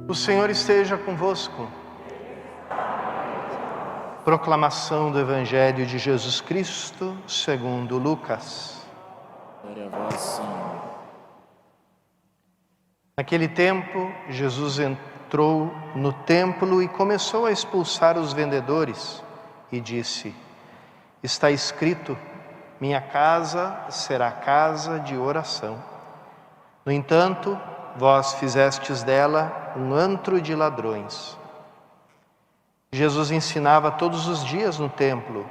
O Senhor esteja convosco. Proclamação do Evangelho de Jesus Cristo, segundo Lucas. Glória a vós, Senhor. Naquele tempo, Jesus entrou no templo e começou a expulsar os vendedores e disse: Está escrito, minha casa será casa de oração. No entanto, vós fizestes dela um antro de ladrões. Jesus ensinava todos os dias no templo.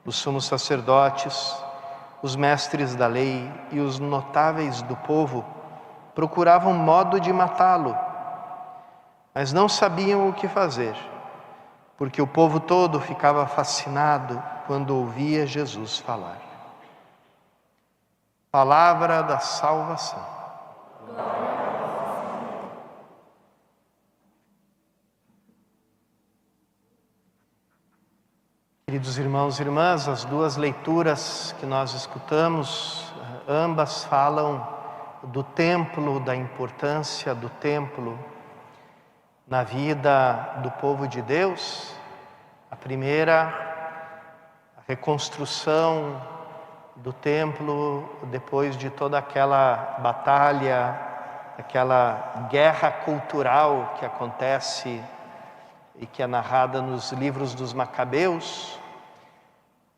Os sumos sacerdotes, os mestres da lei e os notáveis do povo procuravam modo de matá-lo, mas não sabiam o que fazer, porque o povo todo ficava fascinado quando ouvia Jesus falar. Palavra da salvação. Queridos irmãos e irmãs, as duas leituras que nós escutamos, ambas falam do templo, da importância do templo na vida do povo de Deus. A primeira, a reconstrução do templo depois de toda aquela batalha, aquela guerra cultural que acontece e que é narrada nos livros dos Macabeus,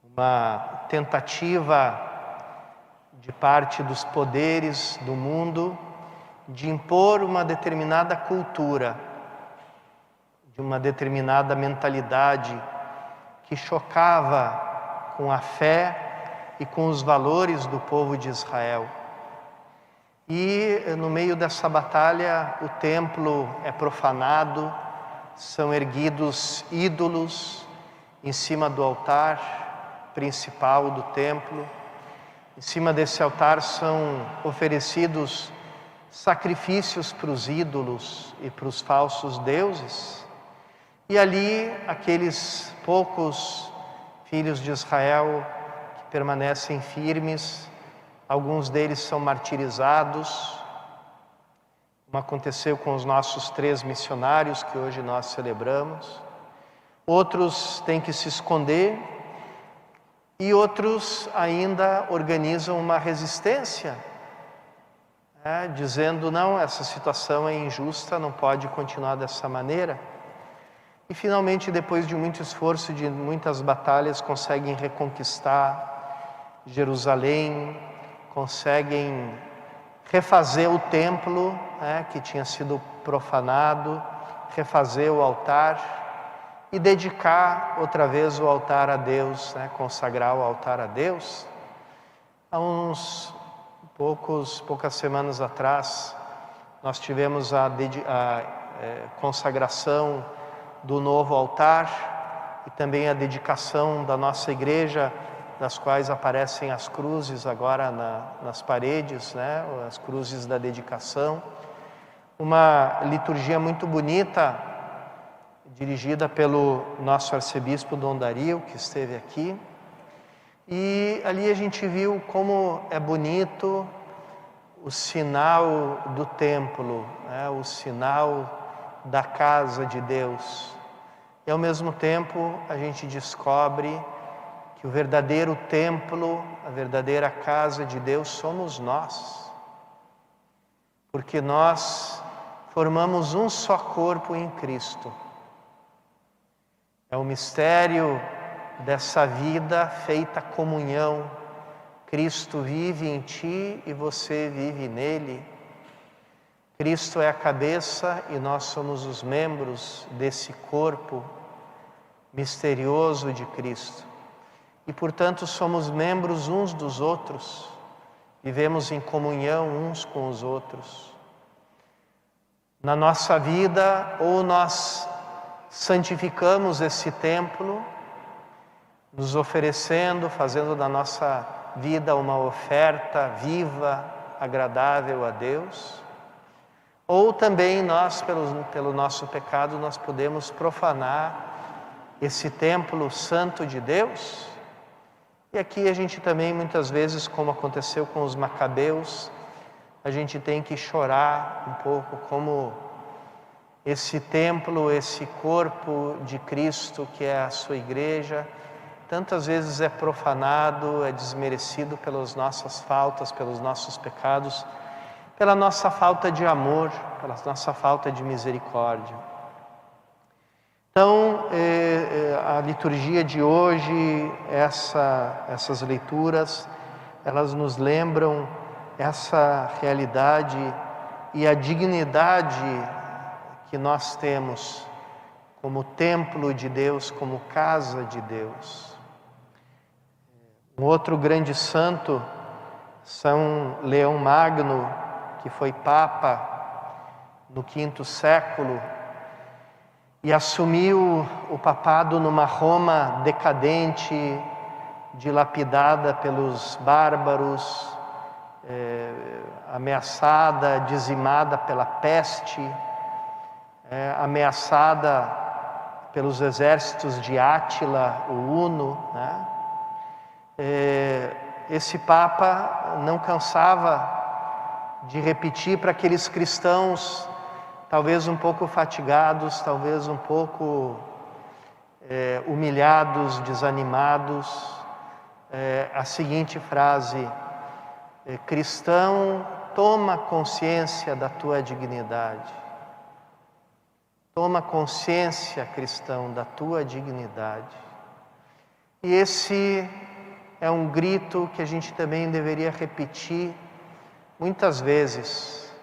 uma tentativa de parte dos poderes do mundo de impor uma determinada cultura, de uma determinada mentalidade que chocava com a fé e com os valores do povo de Israel. E no meio dessa batalha, o templo é profanado, são erguidos ídolos em cima do altar principal do templo. Em cima desse altar são oferecidos sacrifícios para os ídolos e para os falsos deuses. E ali, aqueles poucos filhos de Israel que permanecem firmes, alguns deles são martirizados, como aconteceu com os nossos 3 missionários que hoje nós celebramos. Outros têm que se esconder e outros ainda organizam uma resistência, dizendo, não, essa situação é injusta, não pode continuar dessa maneira. E finalmente, depois de muito esforço, de muitas batalhas, conseguem reconquistar Jerusalém, conseguem refazer o templo que tinha sido profanado, refazer o altar e dedicar outra vez o altar a Deus, consagrar o altar a Deus. Há poucas semanas atrás, nós tivemos a consagração do novo altar e também a dedicação da nossa igreja, das quais aparecem as cruzes agora nas paredes, as cruzes da dedicação. Uma liturgia muito bonita, dirigida pelo nosso arcebispo Dom Dario, que esteve aqui. E ali a gente viu como é bonito o sinal do templo, o sinal da casa de Deus. E ao mesmo tempo a gente descobre que o verdadeiro templo, a verdadeira casa de Deus somos nós. Porque nós formamos um só corpo em Cristo. É o mistério dessa vida feita comunhão. Cristo vive em ti e você vive nele. Cristo é a cabeça e nós somos os membros desse corpo misterioso de Cristo. E, portanto, somos membros uns dos outros, vivemos em comunhão uns com os outros. Na nossa vida, ou nós santificamos esse templo, nos oferecendo, fazendo da nossa vida uma oferta viva, agradável a Deus, ou também nós, pelo nosso pecado, nós podemos profanar esse templo santo de Deus. E aqui a gente também, muitas vezes, como aconteceu com os macabeus, a gente tem que chorar um pouco como esse templo, esse corpo de Cristo que é a sua igreja, tantas vezes é profanado, é desmerecido pelas nossas faltas, pelos nossos pecados, pela nossa falta de amor, pela nossa falta de misericórdia. Então, a liturgia de hoje, essas leituras, elas nos lembram essa realidade e a dignidade que nós temos como templo de Deus, como casa de Deus. Um outro grande santo, São Leão Magno, que foi Papa no V século e assumiu o papado numa Roma decadente, dilapidada pelos bárbaros, ameaçada, dizimada pela peste, ameaçada pelos exércitos de Átila, o Huno, né? Esse Papa não cansava de repetir para aqueles cristãos, talvez um pouco fatigados, talvez um pouco humilhados, desanimados, a seguinte frase: cristão, toma consciência da tua dignidade. Toma consciência, cristão, da tua dignidade. E esse é um grito que a gente também deveria repetir muitas vezes,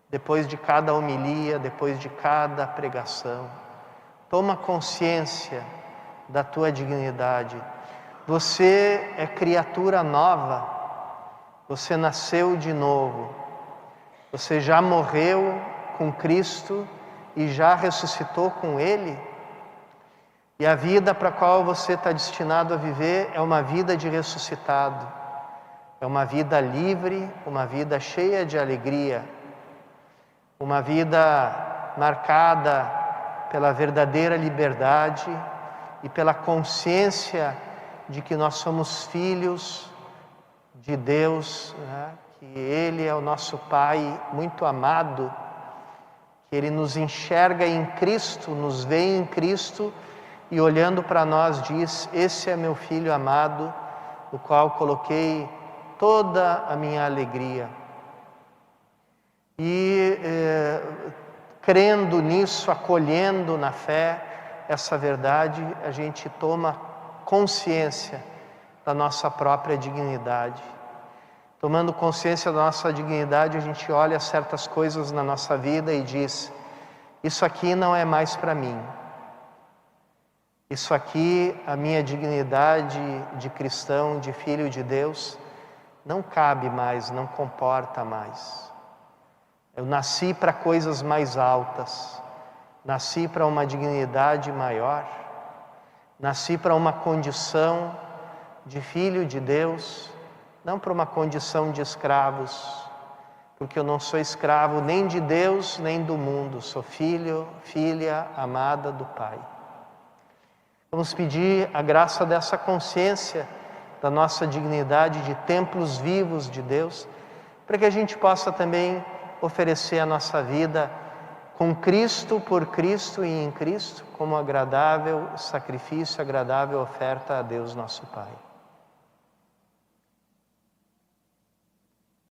depois de cada homilia, depois de cada pregação. Toma consciência da tua dignidade. Você é criatura nova, você nasceu de novo, você já morreu com Cristo e já ressuscitou com Ele. E a vida para a qual você está destinado a viver é uma vida de ressuscitado. É uma vida livre, uma vida cheia de alegria. Uma vida marcada pela verdadeira liberdade e pela consciência de que nós somos filhos de Deus, né? Que Ele é o nosso Pai muito amado, que Ele nos enxerga em Cristo, nos vê em Cristo e olhando para nós diz: esse é meu Filho amado, no qual coloquei toda a minha alegria. E crendo nisso, acolhendo na fé essa verdade, a gente toma consciência da nossa própria dignidade. Tomando consciência da nossa dignidade, a gente olha certas coisas na nossa vida e diz: isso aqui não é mais para mim. Isso aqui, a minha dignidade de cristão, de filho de Deus, não cabe mais, não comporta mais. Eu nasci para coisas mais altas, nasci para uma dignidade maior, nasci para uma condição de filho de Deus, não para uma condição de escravos, porque eu não sou escravo nem de Deus nem do mundo, sou filho, filha amada do Pai. Vamos pedir a graça dessa consciência da nossa dignidade de templos vivos de Deus, para que a gente possa também oferecer a nossa vida com Cristo, por Cristo e em Cristo, como agradável sacrifício, agradável oferta a Deus nosso Pai.